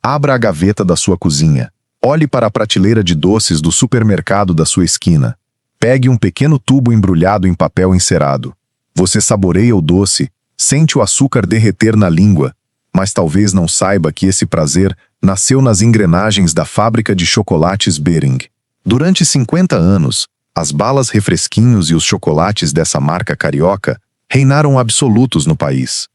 Abra a gaveta da sua cozinha. Olhe para a prateleira de doces do supermercado da sua esquina. Pegue um pequeno tubo embrulhado em papel encerado. Você saboreia o doce, sente o açúcar derreter na língua, mas talvez não saiba que esse prazer nasceu nas engrenagens da fábrica de chocolates Bering. Durante 50 anos, as balas refresquinhos e os chocolates dessa marca carioca reinaram absolutos no país.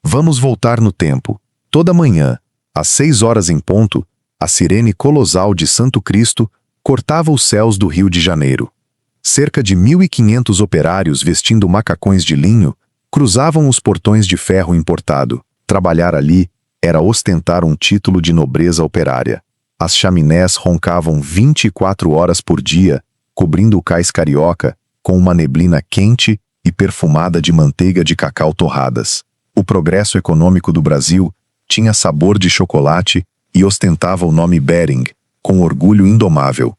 Vamos voltar no tempo. Toda manhã, às 6 horas em ponto, a sirene colossal de Santo Cristo cortava os céus do Rio de Janeiro. Cerca de 1.500 operários vestindo macacões de linho cruzavam os portões de ferro importado. Trabalhar ali era ostentar um título de nobreza operária. As chaminés roncavam 24 horas por dia, cobrindo o cais carioca com uma neblina quente e perfumada de manteiga de cacau torradas. O progresso econômico do Brasil tinha sabor de chocolate e ostentava o nome Bering, com orgulho indomável.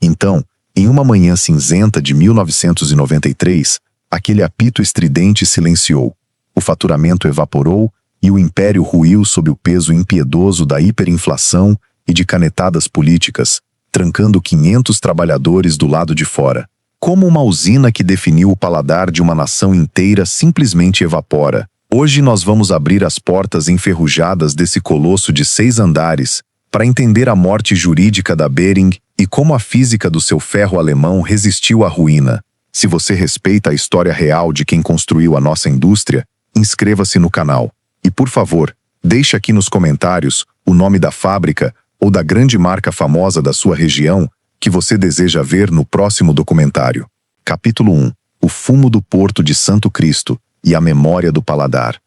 Então, em uma manhã cinzenta de 1993, aquele apito estridente silenciou. O faturamento evaporou e o império ruiu sob o peso impiedoso da hiperinflação e de canetadas políticas, trancando 500 trabalhadores do lado de fora. Como uma usina que definiu o paladar de uma nação inteira simplesmente evapora. Hoje nós vamos abrir as portas enferrujadas desse colosso de 6 andares para entender a morte jurídica da Bering e como a física do seu ferro alemão resistiu à ruína. Se você respeita a história real de quem construiu a nossa indústria, inscreva-se no canal. E por favor, deixe aqui nos comentários o nome da fábrica ou da grande marca famosa da sua região que você deseja ver no próximo documentário. Capítulo 1. O fumo do Porto de Santo Cristo e a memória do paladar.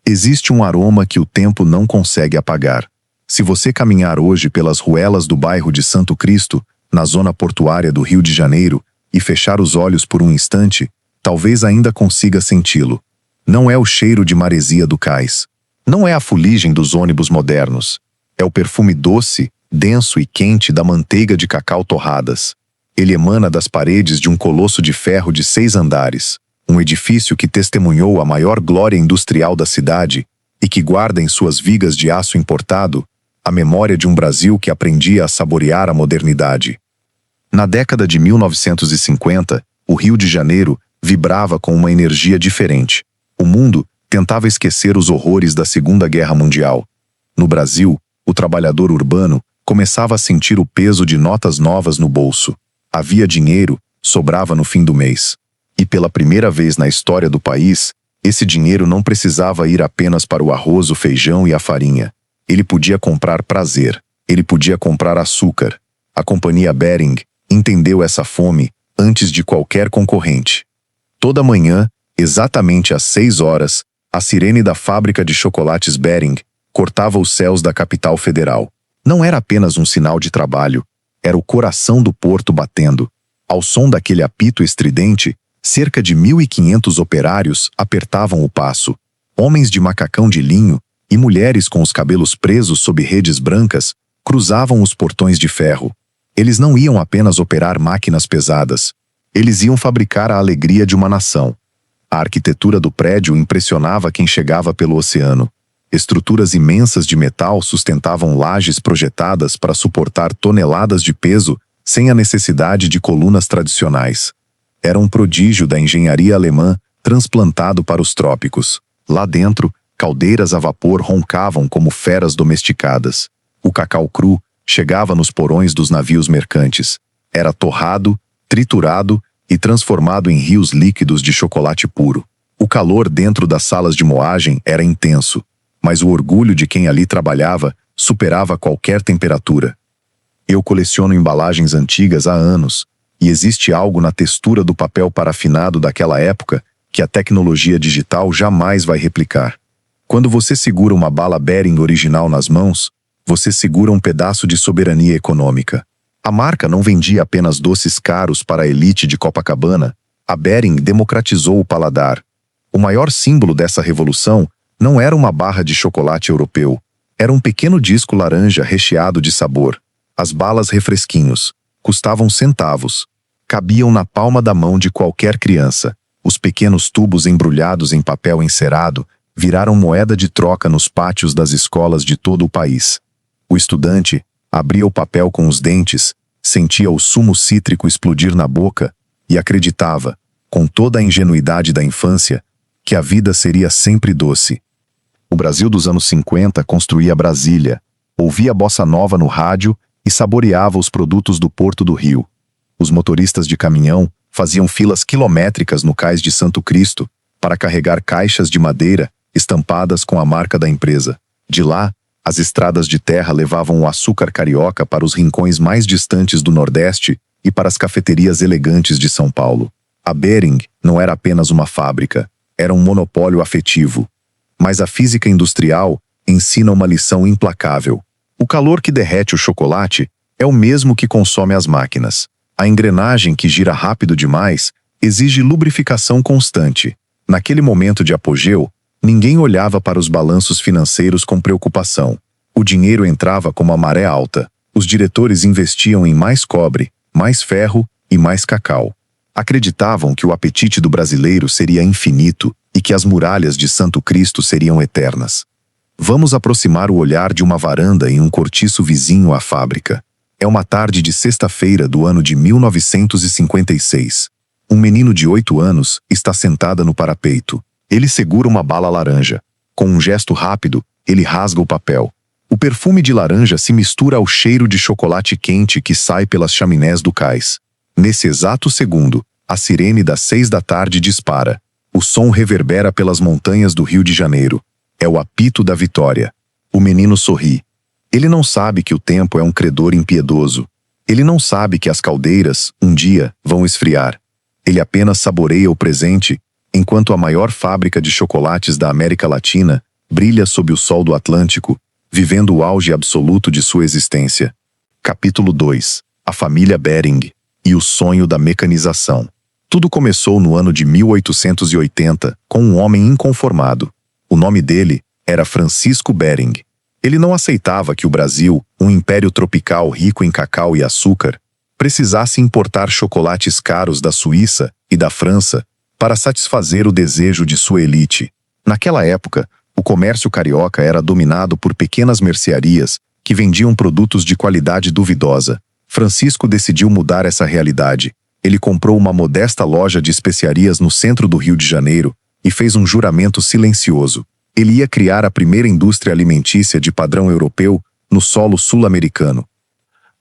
Existe um aroma que o tempo não consegue apagar. Se você caminhar hoje pelas ruelas do bairro de Santo Cristo, na zona portuária do Rio de Janeiro, e fechar os olhos por um instante, talvez ainda consiga senti-lo. Não é o cheiro de maresia do cais. Não é a fuligem dos ônibus modernos. É o perfume doce, denso e quente da manteiga de cacau torradas. Ele emana das paredes de um colosso de ferro de 6 andares. Um edifício que testemunhou a maior glória industrial da cidade e que guarda em suas vigas de aço importado a memória de um Brasil que aprendia a saborear a modernidade. Na década de 1950, o Rio de Janeiro vibrava com uma energia diferente. O mundo tentava esquecer os horrores da Segunda Guerra Mundial. No Brasil, o trabalhador urbano começava a sentir o peso de notas novas no bolso. Havia dinheiro, sobrava no fim do mês. E pela primeira vez na história do país, esse dinheiro não precisava ir apenas para o arroz, o feijão e a farinha. Ele podia comprar prazer, ele podia comprar açúcar. A companhia Bering entendeu essa fome antes de qualquer concorrente. Toda manhã, exatamente às 6 horas, a sirene da fábrica de chocolates Bering cortava os céus da capital federal. Não era apenas um sinal de trabalho, era o coração do porto batendo. Ao som daquele apito estridente, cerca de 1.500 operários apertavam o passo. Homens de macacão de linho e mulheres com os cabelos presos sob redes brancas cruzavam os portões de ferro. Eles não iam apenas operar máquinas pesadas. Eles iam fabricar a alegria de uma nação. A arquitetura do prédio impressionava quem chegava pelo oceano. Estruturas imensas de metal sustentavam lajes projetadas para suportar toneladas de peso sem a necessidade de colunas tradicionais. Era um prodígio da engenharia alemã transplantado para os trópicos. Lá dentro, caldeiras a vapor roncavam como feras domesticadas. O cacau cru chegava nos porões dos navios mercantes. Era torrado, triturado e transformado em rios líquidos de chocolate puro. O calor dentro das salas de moagem era intenso, mas o orgulho de quem ali trabalhava superava qualquer temperatura. Eu coleciono embalagens antigas há anos, e existe algo na textura do papel parafinado daquela época que a tecnologia digital jamais vai replicar. Quando você segura uma bala Bering original nas mãos, você segura um pedaço de soberania econômica. A marca não vendia apenas doces caros para a elite de Copacabana. A Bering democratizou o paladar. O maior símbolo dessa revolução não era uma barra de chocolate europeu. Era um pequeno disco laranja recheado de sabor. As balas refresquinhos custavam centavos. Cabiam na palma da mão de qualquer criança. Os pequenos tubos embrulhados em papel encerado viraram moeda de troca nos pátios das escolas de todo o país. O estudante abria o papel com os dentes, sentia o sumo cítrico explodir na boca e acreditava, com toda a ingenuidade da infância, que a vida seria sempre doce. O Brasil dos anos 50 construía Brasília, ouvia bossa nova no rádio e saboreava os produtos do Porto do Rio. Os motoristas de caminhão faziam filas quilométricas no cais de Santo Cristo para carregar caixas de madeira estampadas com a marca da empresa. De lá, as estradas de terra levavam o açúcar carioca para os rincões mais distantes do Nordeste e para as cafeterias elegantes de São Paulo. A Behring não era apenas uma fábrica, era um monopólio afetivo. Mas a física industrial ensina uma lição implacável. O calor que derrete o chocolate é o mesmo que consome as máquinas. A engrenagem que gira rápido demais exige lubrificação constante. Naquele momento de apogeu, ninguém olhava para os balanços financeiros com preocupação. O dinheiro entrava como a maré alta. Os diretores investiam em mais cobre, mais ferro e mais cacau. Acreditavam que o apetite do brasileiro seria infinito e que as muralhas de Santo Cristo seriam eternas. Vamos aproximar o olhar de uma varanda em um cortiço vizinho à fábrica. É uma tarde de sexta-feira do ano de 1956. Um menino de 8 anos está sentado no parapeito. Ele segura uma bala laranja. Com um gesto rápido, ele rasga o papel. O perfume de laranja se mistura ao cheiro de chocolate quente que sai pelas chaminés do cais. Nesse exato segundo, a sirene das 6 da tarde dispara. O som reverbera pelas montanhas do Rio de Janeiro. É o apito da vitória. O menino sorri. Ele não sabe que o tempo é um credor impiedoso. Ele não sabe que as caldeiras, um dia, vão esfriar. Ele apenas saboreia o presente, enquanto a maior fábrica de chocolates da América Latina brilha sob o sol do Atlântico, vivendo o auge absoluto de sua existência. Capítulo 2. A família Behring e o sonho da mecanização. Tudo começou no ano de 1880, com um homem inconformado. O nome dele era Francisco Behring. Ele não aceitava que o Brasil, um império tropical rico em cacau e açúcar, precisasse importar chocolates caros da Suíça e da França para satisfazer o desejo de sua elite. Naquela época, o comércio carioca era dominado por pequenas mercearias que vendiam produtos de qualidade duvidosa. Francisco decidiu mudar essa realidade. Ele comprou uma modesta loja de especiarias no centro do Rio de Janeiro e fez um juramento silencioso. Ele ia criar a primeira indústria alimentícia de padrão europeu no solo sul-americano.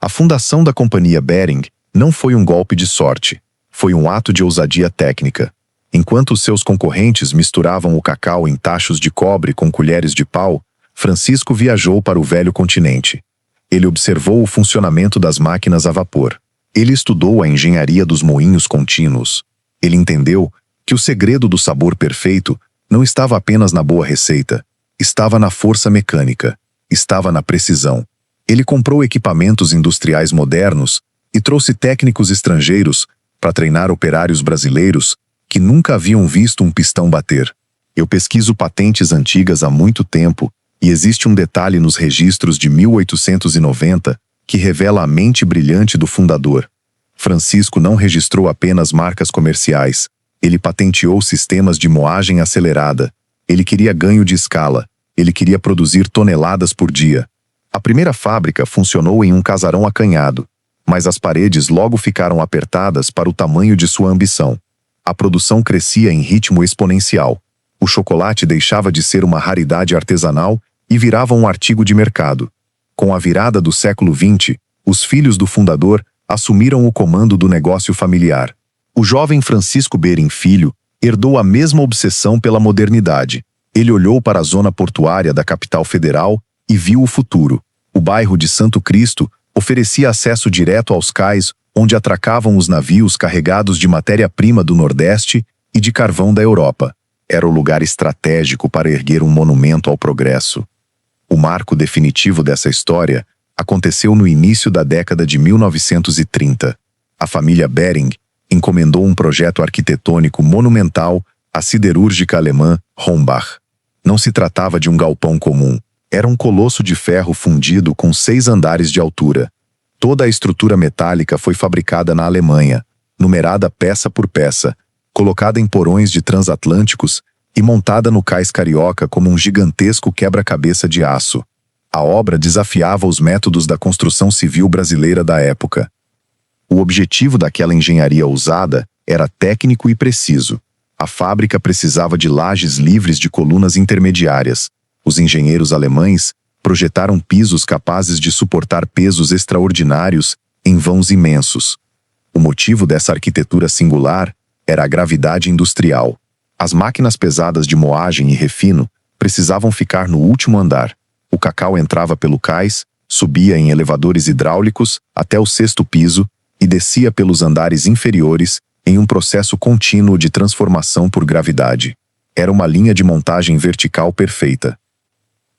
A fundação da companhia Behring não foi um golpe de sorte, foi um ato de ousadia técnica. Enquanto os seus concorrentes misturavam o cacau em tachos de cobre com colheres de pau, Francisco viajou para o velho continente. Ele observou o funcionamento das máquinas a vapor. Ele estudou a engenharia dos moinhos contínuos. Ele entendeu que o segredo do sabor perfeito não estava apenas na boa receita, estava na força mecânica, estava na precisão. Ele comprou equipamentos industriais modernos e trouxe técnicos estrangeiros para treinar operários brasileiros que nunca haviam visto um pistão bater. Eu pesquiso patentes antigas há muito tempo e existe um detalhe nos registros de 1890 que revela a mente brilhante do fundador. Francisco não registrou apenas marcas comerciais, ele patenteou sistemas de moagem acelerada. Ele queria ganho de escala. Ele queria produzir toneladas por dia. A primeira fábrica funcionou em um casarão acanhado, mas as paredes logo ficaram apertadas para o tamanho de sua ambição. A produção crescia em ritmo exponencial. O chocolate deixava de ser uma raridade artesanal e virava um artigo de mercado. Com a virada do século XX, os filhos do fundador assumiram o comando do negócio familiar. O jovem Francisco Behring Filho herdou a mesma obsessão pela modernidade. Ele olhou para a zona portuária da capital federal e viu o futuro. O bairro de Santo Cristo oferecia acesso direto aos cais onde atracavam os navios carregados de matéria-prima do Nordeste e de carvão da Europa. Era o lugar estratégico para erguer um monumento ao progresso. O marco definitivo dessa história aconteceu no início da década de 1930. A família Behring encomendou um projeto arquitetônico monumental à siderúrgica alemã Hornbach. Não se tratava de um galpão comum. Era um colosso de ferro fundido com 6 andares de altura. Toda a estrutura metálica foi fabricada na Alemanha, numerada peça por peça, colocada em porões de transatlânticos e montada no cais carioca como um gigantesco quebra-cabeça de aço. A obra desafiava os métodos da construção civil brasileira da época. O objetivo daquela engenharia ousada era técnico e preciso. A fábrica precisava de lajes livres de colunas intermediárias. Os engenheiros alemães projetaram pisos capazes de suportar pesos extraordinários em vãos imensos. O motivo dessa arquitetura singular era a gravidade industrial. As máquinas pesadas de moagem e refino precisavam ficar no último andar. O cacau entrava pelo cais, subia em elevadores hidráulicos até o sexto piso e descia pelos andares inferiores em um processo contínuo de transformação por gravidade. Era uma linha de montagem vertical perfeita.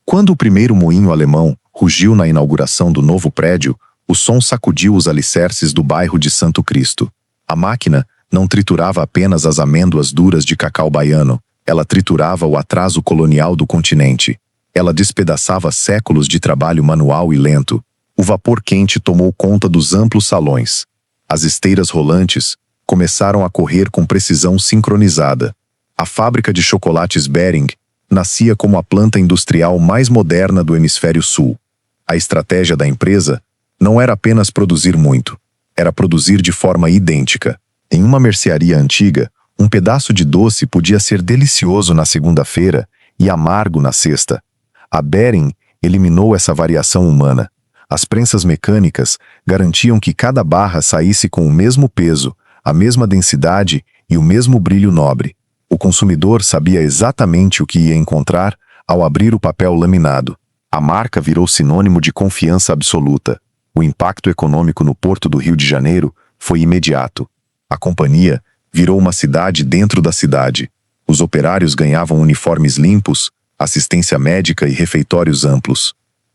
Quando o primeiro moinho alemão rugiu na inauguração do novo prédio, o som sacudiu os alicerces do bairro de Santo Cristo. A máquina não triturava apenas as amêndoas duras de cacau baiano, ela triturava o atraso colonial do continente. Ela despedaçava séculos de trabalho manual e lento. O vapor quente tomou conta dos amplos salões. As esteiras rolantes começaram a correr com precisão sincronizada. A fábrica de chocolates Bering nascia como a planta industrial mais moderna do hemisfério sul. A estratégia da empresa não era apenas produzir muito, era produzir de forma idêntica. Em uma mercearia antiga, um pedaço de doce podia ser delicioso na segunda-feira e amargo na sexta. A Bering eliminou essa variação humana. As prensas mecânicas garantiam que cada barra saísse com o mesmo peso, a mesma densidade e o mesmo brilho nobre. O consumidor sabia exatamente o que ia encontrar ao abrir o papel laminado. A marca virou sinônimo de confiança absoluta. O impacto econômico no Porto do Rio de Janeiro foi imediato. A companhia virou uma cidade dentro da cidade. Os operários ganhavam uniformes limpos, assistência médica e refeitórios amplos.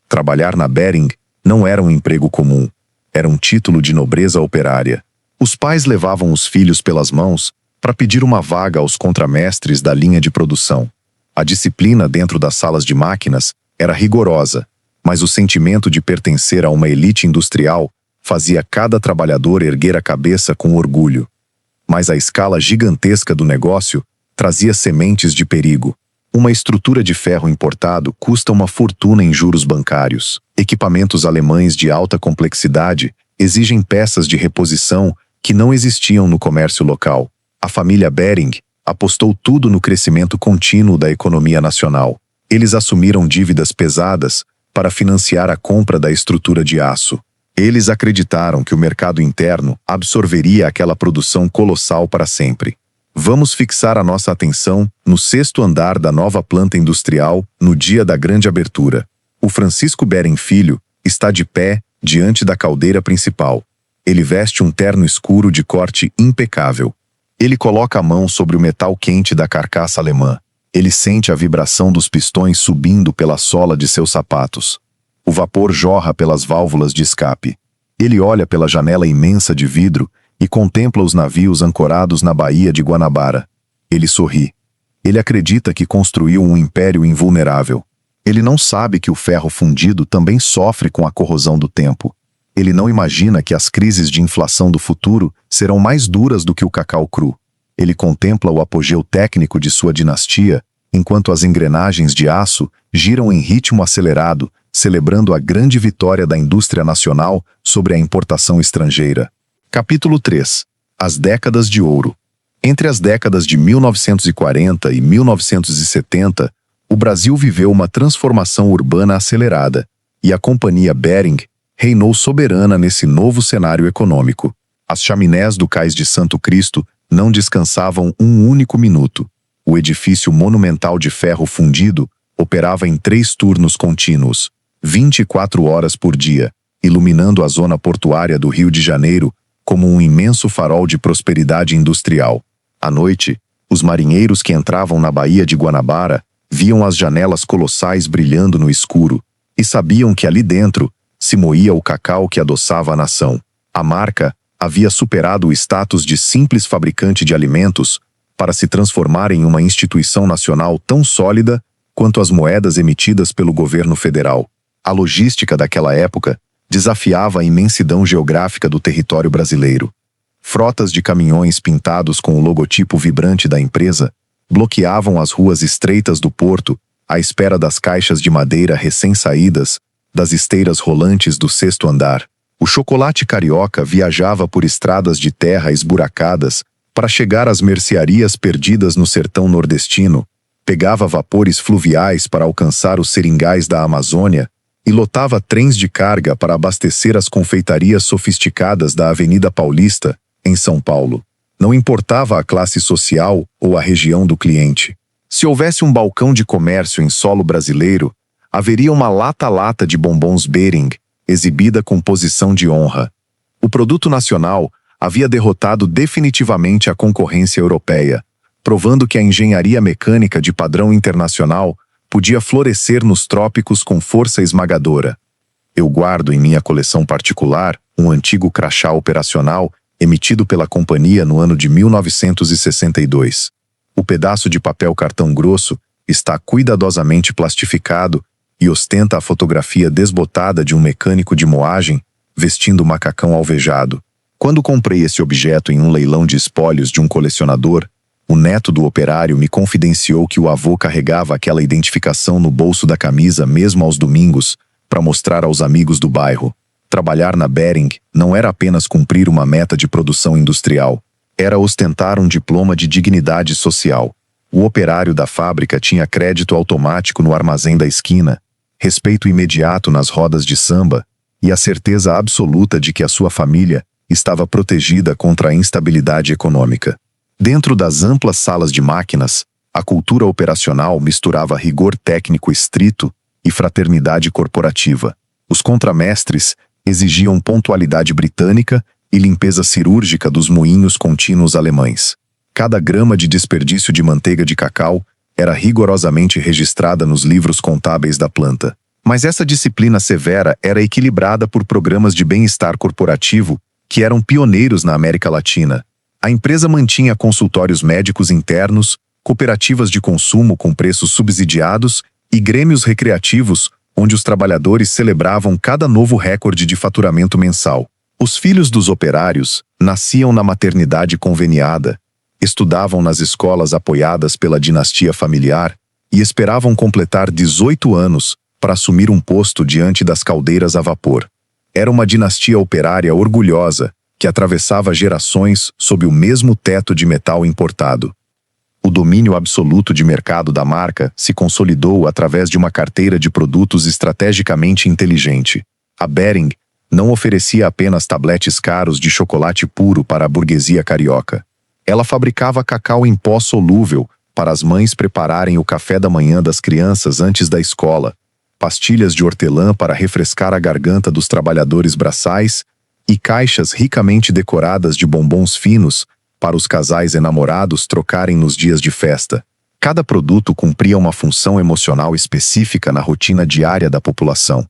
Trabalhar na Bering não era um emprego comum, era um título de nobreza operária. Os pais levavam os filhos pelas mãos para pedir uma vaga aos contramestres da linha de produção. A disciplina dentro das salas de máquinas era rigorosa, mas o sentimento de pertencer a uma elite industrial fazia cada trabalhador erguer a cabeça com orgulho. Mas a escala gigantesca do negócio trazia sementes de perigo. Uma estrutura de ferro importado custa uma fortuna em juros bancários. Equipamentos alemães de alta complexidade exigem peças de reposição que não existiam no comércio local. A família Bering apostou tudo no crescimento contínuo da economia nacional. Eles assumiram dívidas pesadas para financiar a compra da estrutura de aço. Eles acreditaram que o mercado interno absorveria aquela produção colossal para sempre. Vamos fixar a nossa atenção no sexto andar da nova planta industrial no dia da grande abertura. O Francisco Bering Filho está de pé diante da caldeira principal. Ele veste um terno escuro de corte impecável. Ele coloca a mão sobre o metal quente da carcaça alemã. Ele sente a vibração dos pistões subindo pela sola de seus sapatos. O vapor jorra pelas válvulas de escape. Ele olha pela janela imensa de vidro e contempla os navios ancorados na Baía de Guanabara. Ele sorri. Ele acredita que construiu um império invulnerável. Ele não sabe que o ferro fundido também sofre com a corrosão do tempo. Ele não imagina que as crises de inflação do futuro serão mais duras do que o cacau cru. Ele contempla o apogeu técnico de sua dinastia, enquanto as engrenagens de aço giram em ritmo acelerado, celebrando a grande vitória da indústria nacional sobre a importação estrangeira. Capítulo 3. As décadas de ouro. Entre as décadas de 1940 e 1970, o Brasil viveu uma transformação urbana acelerada, e a companhia Bering reinou soberana nesse novo cenário econômico. As chaminés do Cais de Santo Cristo não descansavam um único minuto. O edifício monumental de ferro fundido operava em 3 turnos contínuos, 24 horas por dia, iluminando a zona portuária do Rio de Janeiro como um imenso farol de prosperidade industrial. À noite, os marinheiros que entravam na Baía de Guanabara viam as janelas colossais brilhando no escuro e sabiam que ali dentro se moía o cacau que adoçava a nação. A marca havia superado o status de simples fabricante de alimentos para se transformar em uma instituição nacional tão sólida quanto as moedas emitidas pelo governo federal. A logística daquela época desafiava a imensidão geográfica do território brasileiro. Frotas de caminhões pintados com o logotipo vibrante da empresa bloqueavam as ruas estreitas do porto à espera das caixas de madeira recém-saídas das esteiras rolantes do sexto andar. O chocolate carioca viajava por estradas de terra esburacadas para chegar às mercearias perdidas no sertão nordestino, pegava vapores fluviais para alcançar os seringais da Amazônia e lotava trens de carga para abastecer as confeitarias sofisticadas da Avenida Paulista, em São Paulo. Não importava a classe social ou a região do cliente. Se houvesse um balcão de comércio em solo brasileiro, haveria uma lata-lata de bombons Bering, exibida com posição de honra. O produto nacional havia derrotado definitivamente a concorrência europeia, provando que a engenharia mecânica de padrão internacional podia florescer nos trópicos com força esmagadora. Eu guardo em minha coleção particular um antigo crachá operacional emitido pela companhia no ano de 1962. O pedaço de papel cartão grosso está cuidadosamente plastificado e ostenta a fotografia desbotada de um mecânico de moagem vestindo macacão alvejado. Quando comprei esse objeto em um leilão de espólios de um colecionador, o neto do operário me confidenciou que o avô carregava aquela identificação no bolso da camisa mesmo aos domingos para mostrar aos amigos do bairro. Trabalhar na Bering não era apenas cumprir uma meta de produção industrial, era ostentar um diploma de dignidade social. O operário da fábrica tinha crédito automático no armazém da esquina, respeito imediato nas rodas de samba e a certeza absoluta de que a sua família estava protegida contra a instabilidade econômica. Dentro das amplas salas de máquinas, a cultura operacional misturava rigor técnico estrito e fraternidade corporativa. Os contramestres exigiam pontualidade britânica e limpeza cirúrgica dos moinhos contínuos alemães. Cada grama de desperdício de manteiga de cacau era rigorosamente registrada nos livros contábeis da planta. Mas essa disciplina severa era equilibrada por programas de bem-estar corporativo que eram pioneiros na América Latina. A empresa mantinha consultórios médicos internos, cooperativas de consumo com preços subsidiados e grêmios recreativos, onde os trabalhadores celebravam cada novo recorde de faturamento mensal. Os filhos dos operários nasciam na maternidade conveniada, estudavam nas escolas apoiadas pela dinastia familiar e esperavam completar 18 anos para assumir um posto diante das caldeiras a vapor. Era uma dinastia operária orgulhosa que atravessava gerações sob o mesmo teto de metal importado. O domínio absoluto de mercado da marca se consolidou através de uma carteira de produtos estrategicamente inteligente. A Bering não oferecia apenas tabletes caros de chocolate puro para a burguesia carioca. Ela fabricava cacau em pó solúvel para as mães prepararem o café da manhã das crianças antes da escola, pastilhas de hortelã para refrescar a garganta dos trabalhadores braçais e caixas ricamente decoradas de bombons finos para os casais enamorados trocarem nos dias de festa. Cada produto cumpria uma função emocional específica na rotina diária da população.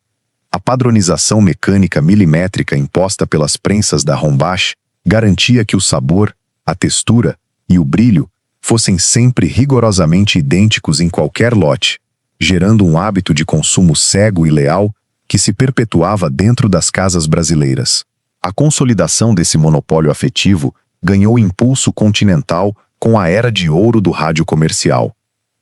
A padronização mecânica milimétrica imposta pelas prensas da Rombach garantia que o sabor, a textura e o brilho fossem sempre rigorosamente idênticos em qualquer lote, gerando um hábito de consumo cego e leal que se perpetuava dentro das casas brasileiras. A consolidação desse monopólio afetivo ganhou impulso continental com a era de ouro do rádio comercial.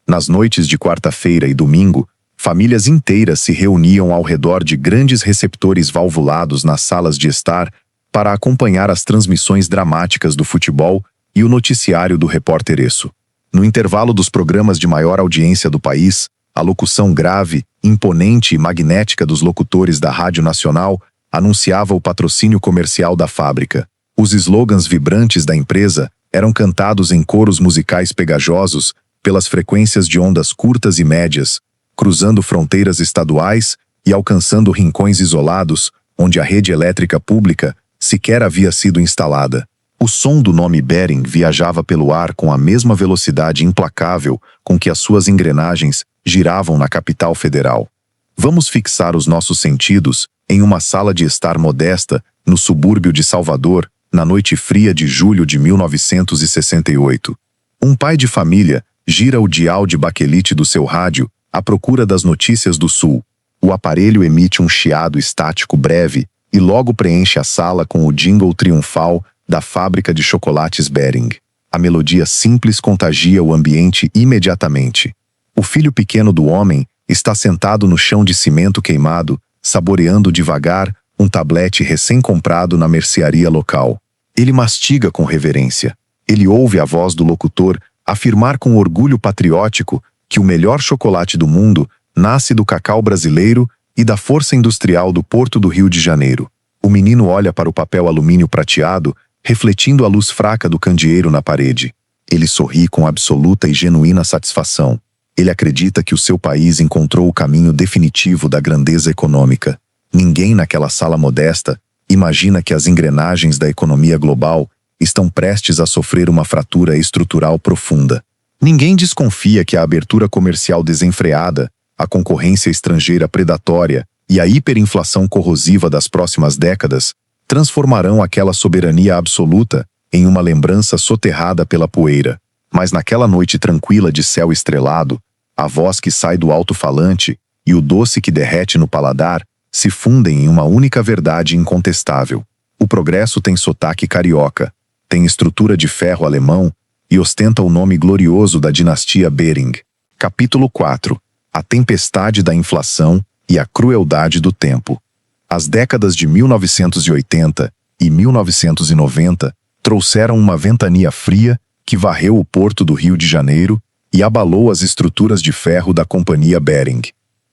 Nas noites de quarta-feira e domingo, famílias inteiras se reuniam ao redor de grandes receptores valvulados nas salas de estar para acompanhar as transmissões dramáticas do futebol e o noticiário do repórter Esso. No intervalo dos programas de maior audiência do país, a locução grave, imponente e magnética dos locutores da Rádio Nacional anunciava o patrocínio comercial da fábrica. Os slogans vibrantes da empresa eram cantados em coros musicais pegajosos pelas frequências de ondas curtas e médias, cruzando fronteiras estaduais e alcançando rincões isolados onde a rede elétrica pública sequer havia sido instalada. O som do nome Bering viajava pelo ar com a mesma velocidade implacável com que as suas engrenagens giravam na capital federal. Vamos fixar os nossos sentidos em uma sala de estar modesta no subúrbio de Salvador, na noite fria de julho de 1968. Um pai de família gira o dial de baquelite do seu rádio à procura das notícias do Sul. O aparelho emite um chiado estático breve e logo preenche a sala com o jingle triunfal da fábrica de chocolates Bering. A melodia simples contagia o ambiente imediatamente. O filho pequeno do homem está sentado no chão de cimento queimado, saboreando devagar um tablete recém-comprado na mercearia local. Ele mastiga com reverência. Ele ouve a voz do locutor afirmar com orgulho patriótico que o melhor chocolate do mundo nasce do cacau brasileiro e da força industrial do Porto do Rio de Janeiro. O menino olha para o papel alumínio prateado, refletindo a luz fraca do candeeiro na parede. Ele sorri com absoluta e genuína satisfação. Ele acredita que o seu país encontrou o caminho definitivo da grandeza econômica. Ninguém naquela sala modesta imagina que as engrenagens da economia global estão prestes a sofrer uma fratura estrutural profunda. Ninguém desconfia que a abertura comercial desenfreada, a concorrência estrangeira predatória e a hiperinflação corrosiva das próximas décadas transformarão aquela soberania absoluta em uma lembrança soterrada pela poeira. Mas naquela noite tranquila de céu estrelado, a voz que sai do alto-falante e o doce que derrete no paladar se fundem em uma única verdade incontestável. O progresso tem sotaque carioca, tem estrutura de ferro alemão e ostenta o nome glorioso da dinastia Bering. Capítulo 4. A tempestade da inflação e a crueldade do tempo. As décadas de 1980 e 1990 trouxeram uma ventania fria que varreu o porto do Rio de Janeiro e abalou as estruturas de ferro da companhia Bering.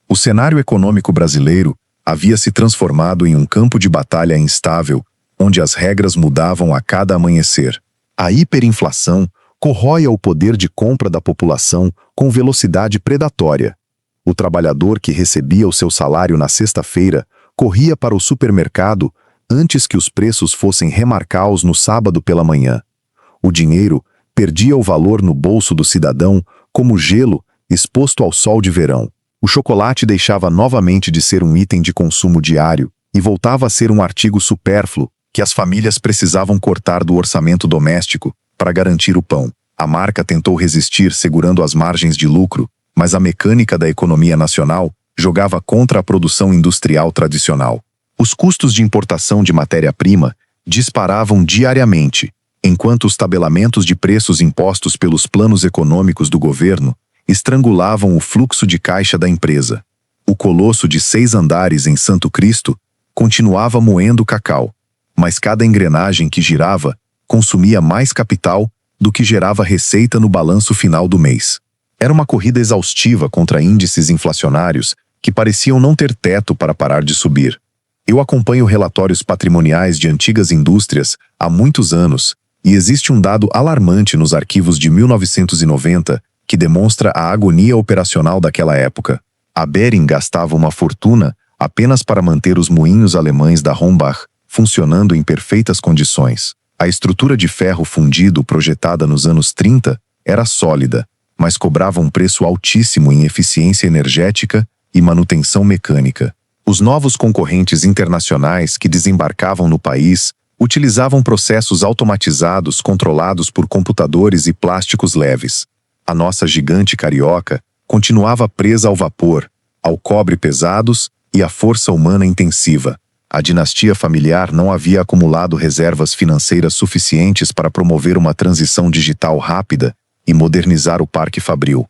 O cenário econômico brasileiro havia se transformado em um campo de batalha instável, onde as regras mudavam a cada amanhecer. A hiperinflação corrói o poder de compra da população com velocidade predatória. O trabalhador que recebia o seu salário na sexta-feira corria para o supermercado antes que os preços fossem remarcados no sábado pela manhã. O dinheiro perdia o valor no bolso do cidadão como gelo exposto ao sol de verão. O chocolate deixava novamente de ser um item de consumo diário e voltava a ser um artigo supérfluo que as famílias precisavam cortar do orçamento doméstico para garantir o pão. A marca tentou resistir segurando as margens de lucro, mas a mecânica da economia nacional jogava contra a produção industrial tradicional. Os custos de importação de matéria-prima disparavam diariamente, enquanto os tabelamentos de preços impostos pelos planos econômicos do governo estrangulavam o fluxo de caixa da empresa. O colosso de 6 andares em Santo Cristo continuava moendo cacau, mas cada engrenagem que girava consumia mais capital do que gerava receita no balanço final do mês. Era uma corrida exaustiva contra índices inflacionários que pareciam não ter teto para parar de subir. Eu acompanho relatórios patrimoniais de antigas indústrias há muitos anos e existe um dado alarmante nos arquivos de 1990 que demonstra a agonia operacional daquela época. A Bering gastava uma fortuna apenas para manter os moinhos alemães da Hornbach funcionando em perfeitas condições. A estrutura de ferro fundido projetada nos anos 30 era sólida, mas cobrava um preço altíssimo em eficiência energética e manutenção mecânica. Os novos concorrentes internacionais que desembarcavam no país utilizavam processos automatizados controlados por computadores e plásticos leves. A nossa gigante carioca continuava presa ao vapor, ao cobre pesados e à força humana intensiva. A dinastia familiar não havia acumulado reservas financeiras suficientes para promover uma transição digital rápida e modernizar o parque fabril.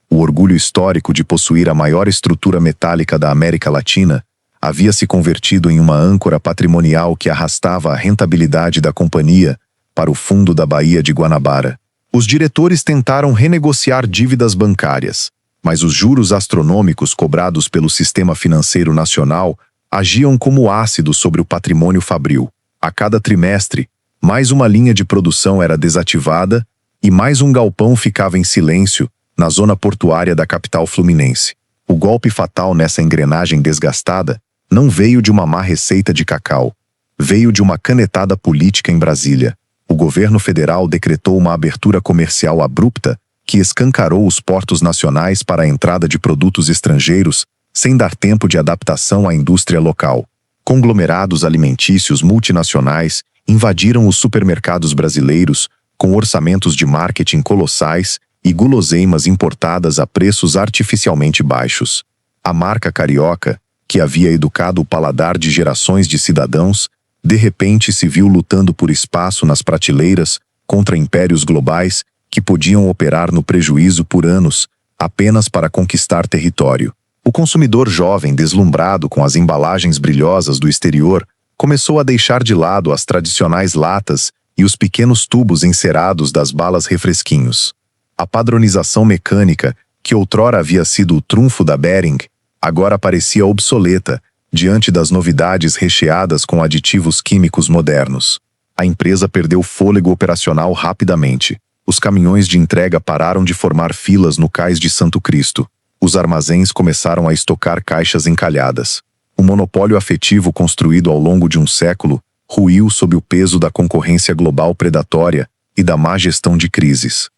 O orgulho histórico de possuir a maior estrutura metálica da América Latina havia se convertido em uma âncora patrimonial que arrastava a rentabilidade da companhia para o fundo da Baía de Guanabara. Os diretores tentaram renegociar dívidas bancárias, mas os juros astronômicos cobrados pelo sistema financeiro nacional agiam como ácido sobre o patrimônio fabril. A cada trimestre, mais uma linha de produção era desativada e mais um galpão ficava em silêncio na zona portuária da capital fluminense. O golpe fatal nessa engrenagem desgastada não veio de uma má receita de cacau, veio de uma canetada política em Brasília. O governo federal decretou uma abertura comercial abrupta que escancarou os portos nacionais para a entrada de produtos estrangeiros sem dar tempo de adaptação à indústria local. Conglomerados alimentícios multinacionais invadiram os supermercados brasileiros com orçamentos de marketing colossais e guloseimas importadas a preços artificialmente baixos. A marca carioca, que havia educado o paladar de gerações de cidadãos, de repente se viu lutando por espaço nas prateleiras contra impérios globais que podiam operar no prejuízo por anos, apenas para conquistar território. O consumidor jovem, deslumbrado com as embalagens brilhosas do exterior, começou a deixar de lado as tradicionais latas e os pequenos tubos encerados das balas refresquinhos. A padronização mecânica, que outrora havia sido o trunfo da Behring, agora parecia obsoleta diante das novidades recheadas com aditivos químicos modernos. A empresa perdeu fôlego operacional rapidamente. Os caminhões de entrega pararam de formar filas no cais de Santo Cristo. Os armazéns começaram a estocar caixas encalhadas. O monopólio afetivo construído ao longo de um século ruiu sob o peso da concorrência global predatória e da má gestão de crises.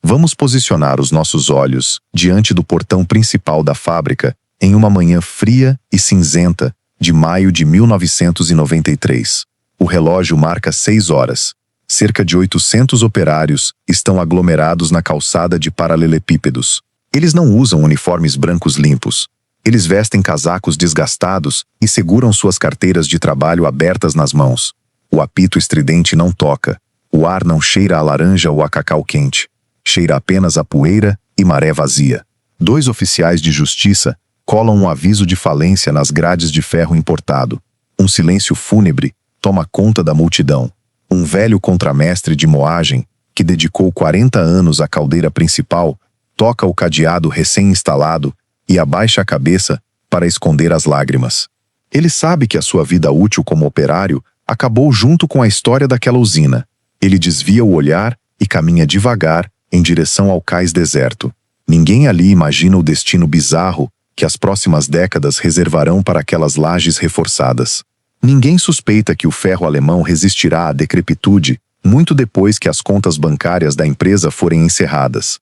Vamos posicionar os nossos olhos diante do portão principal da fábrica em uma manhã fria e cinzenta de maio de 1993. O relógio marca 6 horas. Cerca de 800 operários estão aglomerados na calçada de paralelepípedos. Eles não usam uniformes brancos limpos. Eles vestem casacos desgastados e seguram suas carteiras de trabalho abertas nas mãos. O apito estridente não toca. O ar não cheira a laranja ou a cacau quente. Cheira apenas a poeira e maré vazia. 2 oficiais de justiça colam um aviso de falência nas grades de ferro importado. Um silêncio fúnebre toma conta da multidão. Um velho contramestre de moagem, que dedicou 40 anos à caldeira principal, toca o cadeado recém-instalado e abaixa a cabeça para esconder as lágrimas. Ele sabe que a sua vida útil como operário acabou junto com a história daquela usina. Ele desvia o olhar e caminha devagar em direção ao cais deserto. Ninguém ali imagina o destino bizarro que as próximas décadas reservarão para aquelas lajes reforçadas. Ninguém suspeita que o ferro alemão resistirá à decrepitude muito depois que as contas bancárias da empresa forem encerradas.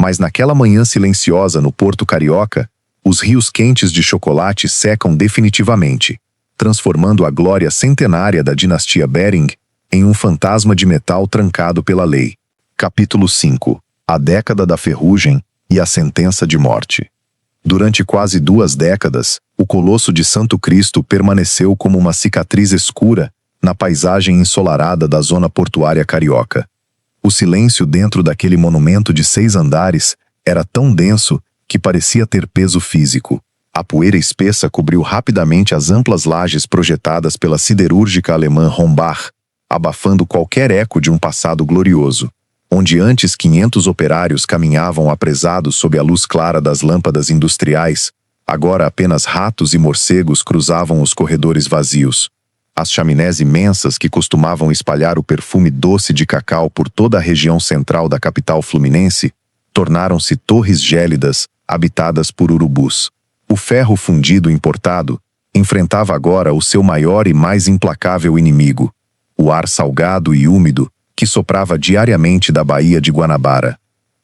Mas naquela manhã silenciosa no Porto Carioca, os rios quentes de chocolate secam definitivamente, transformando a glória centenária da dinastia Behring em um fantasma de metal trancado pela lei. Capítulo 5. A década da ferrugem e a sentença de morte. Durante quase 2 décadas, o Colosso de Santo Cristo permaneceu como uma cicatriz escura na paisagem ensolarada da zona portuária carioca. O silêncio dentro daquele monumento de 6 andares era tão denso que parecia ter peso físico. A poeira espessa cobriu rapidamente as amplas lajes projetadas pela siderúrgica alemã Rombach, abafando qualquer eco de um passado glorioso. Onde antes 500 operários caminhavam apresados sob a luz clara das lâmpadas industriais, agora apenas ratos e morcegos cruzavam os corredores vazios. As chaminés imensas que costumavam espalhar o perfume doce de cacau por toda a região central da capital fluminense tornaram-se torres gélidas, habitadas por urubus. O ferro fundido importado enfrentava agora o seu maior e mais implacável inimigo, o ar salgado e úmido que soprava diariamente da Baía de Guanabara.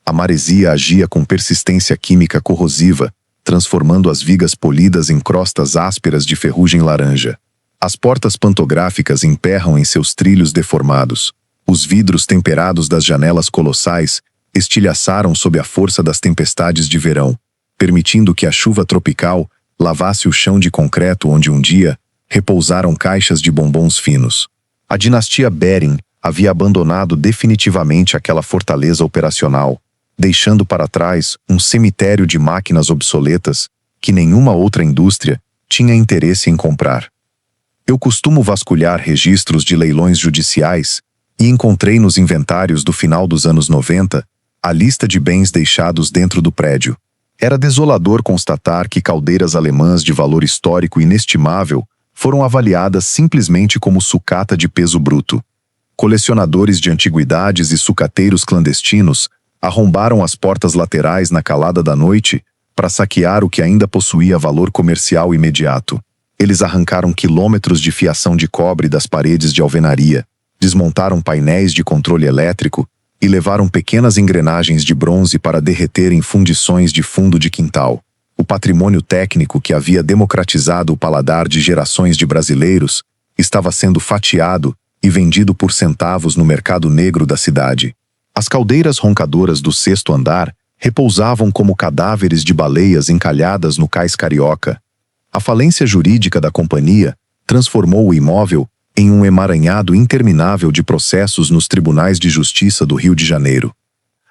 A maresia agia com persistência química corrosiva, transformando as vigas polidas em crostas ásperas de ferrugem laranja. As portas pantográficas emperram em seus trilhos deformados. Os vidros temperados das janelas colossais estilhaçaram sob a força das tempestades de verão, permitindo que a chuva tropical lavasse o chão de concreto onde um dia repousaram caixas de bombons finos. A dinastia Behring havia abandonado definitivamente aquela fortaleza operacional, deixando para trás um cemitério de máquinas obsoletas que nenhuma outra indústria tinha interesse em comprar. Eu costumo vasculhar registros de leilões judiciais e encontrei nos inventários do final dos anos 90 a lista de bens deixados dentro do prédio. Era desolador constatar que caldeiras alemãs de valor histórico inestimável foram avaliadas simplesmente como sucata de peso bruto. Colecionadores de antiguidades e sucateiros clandestinos arrombaram as portas laterais na calada da noite para saquear o que ainda possuía valor comercial imediato. Eles arrancaram quilômetros de fiação de cobre das paredes de alvenaria, desmontaram painéis de controle elétrico e levaram pequenas engrenagens de bronze para derreter em fundições de fundo de quintal. O patrimônio técnico que havia democratizado o paladar de gerações de brasileiros estava sendo fatiado e vendido por centavos no mercado negro da cidade. As caldeiras roncadoras do 6º andar repousavam como cadáveres de baleias encalhadas no cais carioca. A falência jurídica da companhia transformou o imóvel em um emaranhado interminável de processos nos tribunais de justiça do Rio de Janeiro.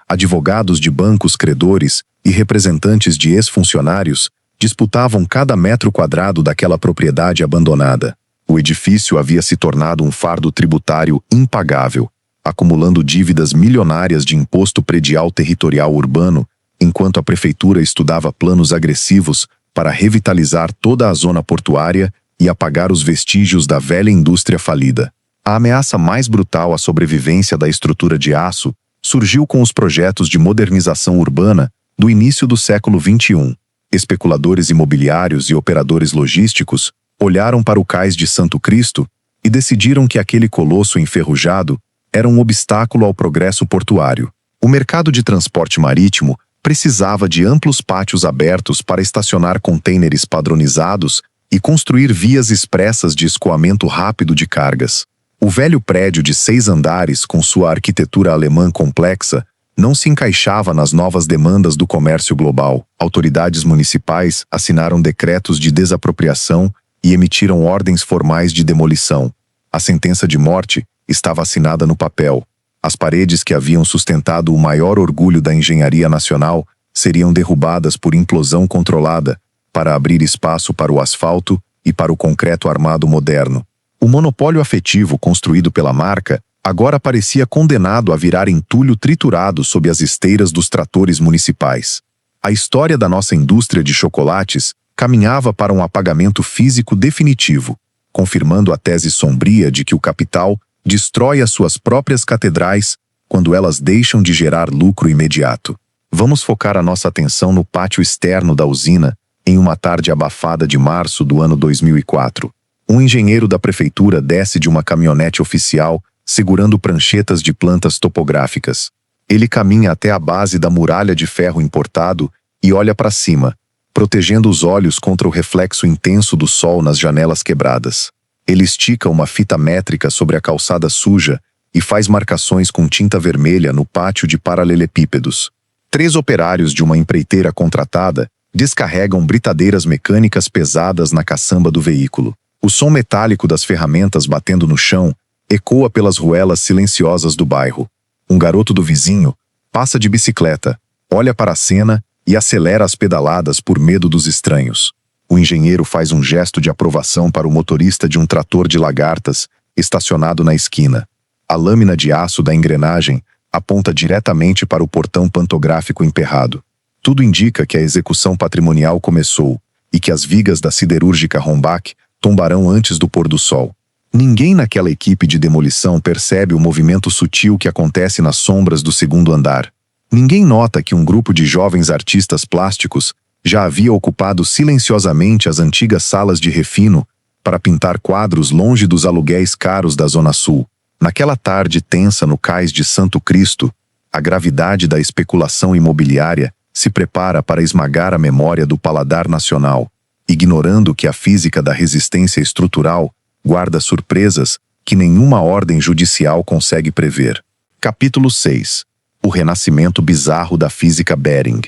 Advogados de bancos credores e representantes de ex-funcionários disputavam cada metro quadrado daquela propriedade abandonada. O edifício havia se tornado um fardo tributário impagável, acumulando dívidas milionárias de imposto predial territorial urbano, enquanto a prefeitura estudava planos agressivos para revitalizar toda a zona portuária e apagar os vestígios da velha indústria falida. A ameaça mais brutal à sobrevivência da estrutura de aço surgiu com os projetos de modernização urbana do início do século XXI. Especuladores imobiliários e operadores logísticos olharam para o cais de Santo Cristo e decidiram que aquele colosso enferrujado era um obstáculo ao progresso portuário. O mercado de transporte marítimo precisava de amplos pátios abertos para estacionar contêineres padronizados e construir vias expressas de escoamento rápido de cargas. O velho prédio de 6 andares, com sua arquitetura alemã complexa, não se encaixava nas novas demandas do comércio global. Autoridades municipais assinaram decretos de desapropriação e emitiram ordens formais de demolição. A sentença de morte estava assinada no papel. As paredes que haviam sustentado o maior orgulho da engenharia nacional seriam derrubadas por implosão controlada para abrir espaço para o asfalto e para o concreto armado moderno. O monopólio afetivo construído pela marca agora parecia condenado a virar entulho triturado sob as esteiras dos tratores municipais. A história da nossa indústria de chocolates caminhava para um apagamento físico definitivo, confirmando a tese sombria de que o capital destrói as suas próprias catedrais quando elas deixam de gerar lucro imediato. Vamos focar a nossa atenção no pátio externo da usina em uma tarde abafada de março do ano 2004. Um engenheiro da prefeitura desce de uma caminhonete oficial segurando pranchetas de plantas topográficas. Ele caminha até a base da muralha de ferro importado e olha para cima, protegendo os olhos contra o reflexo intenso do sol nas janelas quebradas. Ele estica uma fita métrica sobre a calçada suja e faz marcações com tinta vermelha no pátio de paralelepípedos. 3 operários de uma empreiteira contratada descarregam britadeiras mecânicas pesadas na caçamba do veículo. O som metálico das ferramentas batendo no chão ecoa pelas ruelas silenciosas do bairro. Um garoto do vizinho passa de bicicleta, olha para a cena e acelera as pedaladas por medo dos estranhos. O engenheiro faz um gesto de aprovação para o motorista de um trator de lagartas estacionado na esquina. A lâmina de aço da engrenagem aponta diretamente para o portão pantográfico emperrado. Tudo indica que a execução patrimonial começou e que as vigas da siderúrgica Rombach tombarão antes do pôr do sol. Ninguém naquela equipe de demolição percebe o movimento sutil que acontece nas sombras do 2º andar. Ninguém nota que um grupo de jovens artistas plásticos já havia ocupado silenciosamente as antigas salas de refino para pintar quadros longe dos aluguéis caros da Zona Sul. Naquela tarde tensa no cais de Santo Cristo, a gravidade da especulação imobiliária se prepara para esmagar a memória do paladar nacional, ignorando que a física da resistência estrutural guarda surpresas que nenhuma ordem judicial consegue prever. Capítulo 6. O renascimento bizarro da física Behring.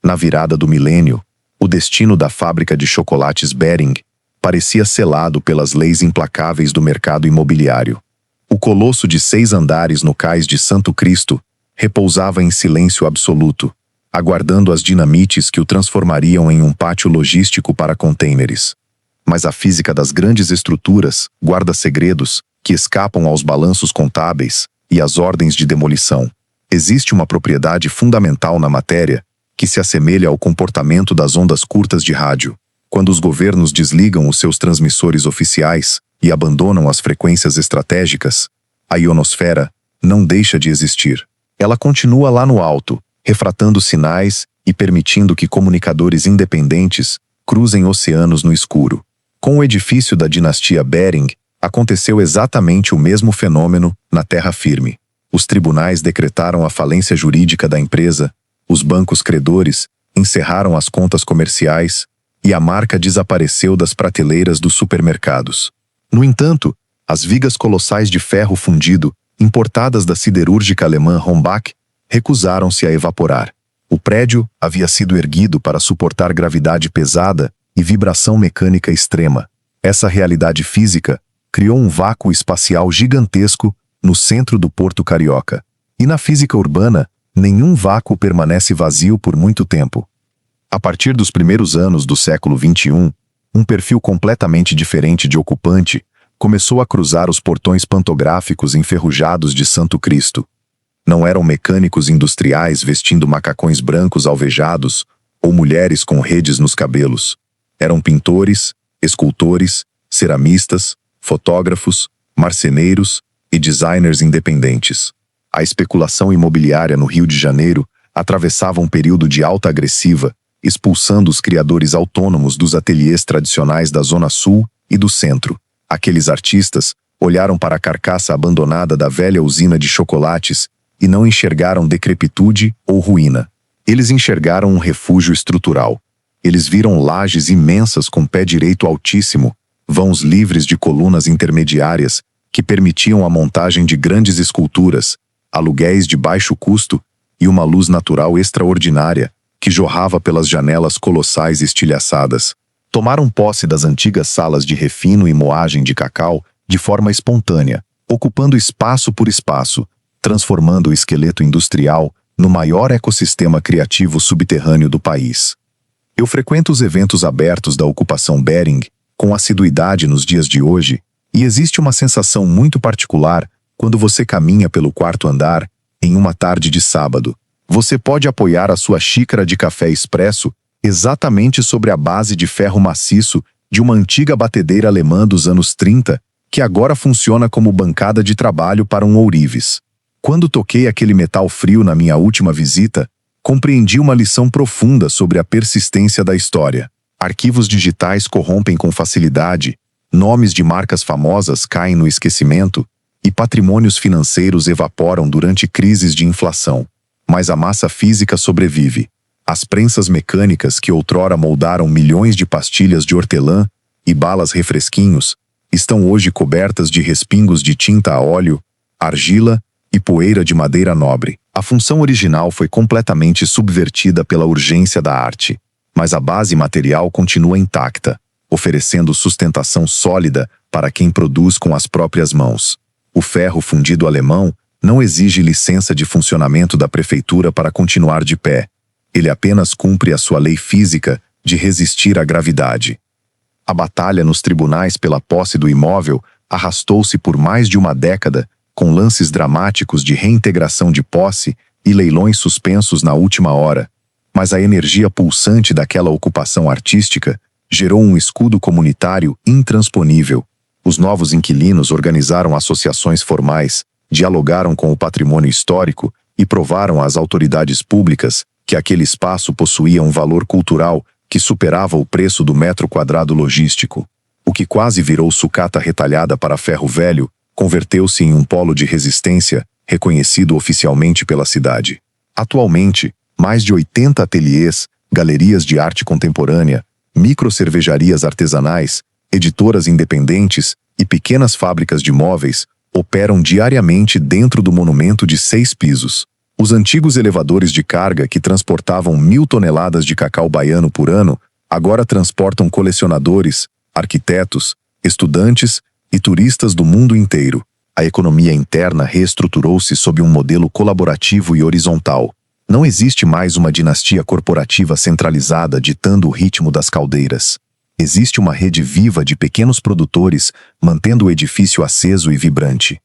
Na virada do milênio, o destino da fábrica de chocolates Behring parecia selado pelas leis implacáveis do mercado imobiliário. O colosso de 6 andares no cais de Santo Cristo repousava em silêncio absoluto, aguardando as dinamites que o transformariam em um pátio logístico para contêineres. Mas a física das grandes estruturas guarda segredos que escapam aos balanços contábeis e às ordens de demolição. Existe uma propriedade fundamental na matéria que se assemelha ao comportamento das ondas curtas de rádio. Quando os governos desligam os seus transmissores oficiais e abandonam as frequências estratégicas, a ionosfera não deixa de existir. Ela continua lá no alto, refratando sinais e permitindo que comunicadores independentes cruzem oceanos no escuro. Com o edifício da dinastia Behring, aconteceu exatamente o mesmo fenômeno na terra firme. Os tribunais decretaram a falência jurídica da empresa, os bancos credores encerraram as contas comerciais e a marca desapareceu das prateleiras dos supermercados. No entanto, as vigas colossais de ferro fundido, importadas da siderúrgica alemã Rombach, recusaram-se a evaporar. O prédio havia sido erguido para suportar gravidade pesada e vibração mecânica extrema. Essa realidade física criou um vácuo espacial gigantesco no centro do Porto Carioca. E na física urbana, nenhum vácuo permanece vazio por muito tempo. A partir dos primeiros anos do século XXI, um perfil completamente diferente de ocupante começou a cruzar os portões pantográficos enferrujados de Santo Cristo. Não eram mecânicos industriais vestindo macacões brancos alvejados ou mulheres com redes nos cabelos. Eram pintores, escultores, ceramistas, fotógrafos, marceneiros e designers independentes. A especulação imobiliária no Rio de Janeiro atravessava um período de alta agressiva, expulsando os criadores autônomos dos ateliês tradicionais da Zona Sul e do Centro. Aqueles artistas olharam para a carcaça abandonada da velha usina de chocolates e não enxergaram decrepitude ou ruína. Eles enxergaram um refúgio estrutural. Eles viram lajes imensas com pé direito altíssimo, vãos livres de colunas intermediárias que permitiam a montagem de grandes esculturas, aluguéis de baixo custo e uma luz natural extraordinária que jorrava pelas janelas colossais estilhaçadas. Tomaram posse das antigas salas de refino e moagem de cacau de forma espontânea, ocupando espaço por espaço, transformando o esqueleto industrial no maior ecossistema criativo subterrâneo do país. Eu frequento os eventos abertos da Ocupação Bering com assiduidade nos dias de hoje, e existe uma sensação muito particular quando você caminha pelo quarto andar em uma tarde de sábado. Você pode apoiar a sua xícara de café expresso exatamente sobre a base de ferro maciço de uma antiga batedeira alemã dos anos 30, que agora funciona como bancada de trabalho para um ourives. Quando toquei aquele metal frio na minha última visita, compreendi uma lição profunda sobre a persistência da história. Arquivos digitais corrompem com facilidade, nomes de marcas famosas caem no esquecimento e patrimônios financeiros evaporam durante crises de inflação. Mas a massa física sobrevive. As prensas mecânicas que outrora moldaram milhões de pastilhas de hortelã e balas refresquinhos estão hoje cobertas de respingos de tinta a óleo, argila e poeira de madeira nobre. A função original foi completamente subvertida pela urgência da arte, mas a base material continua intacta, oferecendo sustentação sólida para quem produz com as próprias mãos. O ferro fundido alemão não exige licença de funcionamento da prefeitura para continuar de pé. Ele apenas cumpre a sua lei física de resistir à gravidade. A batalha nos tribunais pela posse do imóvel arrastou-se por mais de uma década, com lances dramáticos de reintegração de posse e leilões suspensos na última hora. Mas a energia pulsante daquela ocupação artística gerou um escudo comunitário intransponível. Os novos inquilinos organizaram associações formais, dialogaram com o patrimônio histórico e provaram às autoridades públicas que aquele espaço possuía um valor cultural que superava o preço do metro quadrado logístico. O que quase virou sucata retalhada para ferro velho converteu-se em um polo de resistência reconhecido oficialmente pela cidade. Atualmente, mais de 80 ateliês, galerias de arte contemporânea, microcervejarias artesanais, editoras independentes e pequenas fábricas de móveis operam diariamente dentro do monumento de 6 pisos. Os antigos elevadores de carga que transportavam 1.000 toneladas de cacau baiano por ano agora transportam colecionadores, arquitetos, estudantes e turistas do mundo inteiro. A economia interna reestruturou-se sob um modelo colaborativo e horizontal. Não existe mais uma dinastia corporativa centralizada ditando o ritmo das caldeiras. Existe uma rede viva de pequenos produtores mantendo o edifício aceso e vibrante.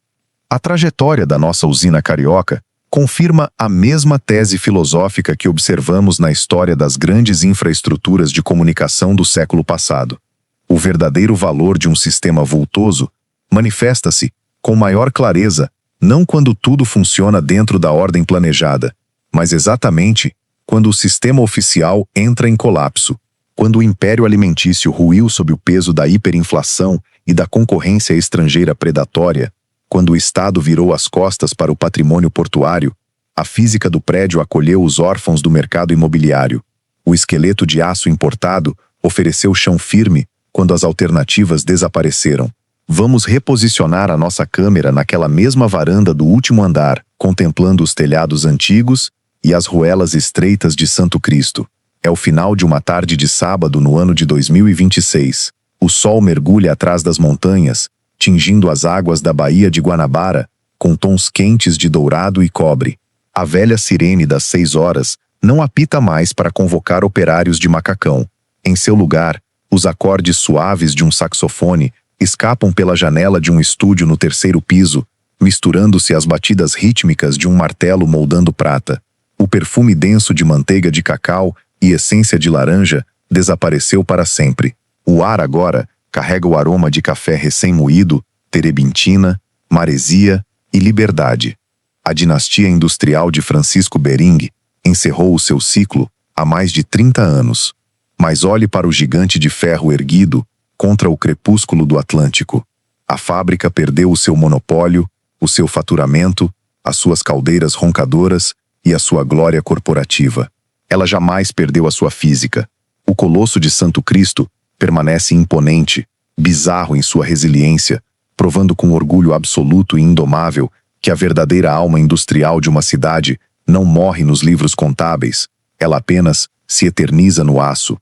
A trajetória da nossa usina carioca confirma a mesma tese filosófica que observamos na história das grandes infraestruturas de comunicação do século passado. O verdadeiro valor de um sistema vultoso manifesta-se, com maior clareza, não quando tudo funciona dentro da ordem planejada, mas exatamente quando o sistema oficial entra em colapso, quando o império alimentício ruiu sob o peso da hiperinflação e da concorrência estrangeira predatória, quando o Estado virou as costas para o patrimônio portuário, a física do prédio acolheu os órfãos do mercado imobiliário. O esqueleto de aço importado ofereceu chão firme quando as alternativas desapareceram. Vamos reposicionar a nossa câmera naquela mesma varanda do último andar, contemplando os telhados antigos e as ruelas estreitas de Santo Cristo. É o final de uma tarde de sábado no ano de 2026. O sol mergulha atrás das montanhas, tingindo as águas da Baía de Guanabara, com tons quentes de dourado e cobre. A velha sirene das 6 horas não apita mais para convocar operários de macacão. Em seu lugar, os acordes suaves de um saxofone escapam pela janela de um estúdio no terceiro piso, misturando-se às batidas rítmicas de um martelo moldando prata. O perfume denso de manteiga de cacau e essência de laranja desapareceu para sempre. O ar agora carrega o aroma de café recém-moído, terebintina, maresia e liberdade. A dinastia industrial de Francisco Bering encerrou o seu ciclo há mais de 30 anos. Mas olhe para o gigante de ferro erguido contra o crepúsculo do Atlântico. A fábrica perdeu o seu monopólio, o seu faturamento, as suas caldeiras roncadoras e a sua glória corporativa. Ela jamais perdeu a sua física. O colosso de Santo Cristo permanece imponente, bizarro em sua resiliência, provando com orgulho absoluto e indomável que a verdadeira alma industrial de uma cidade não morre nos livros contábeis, ela apenas se eterniza no aço,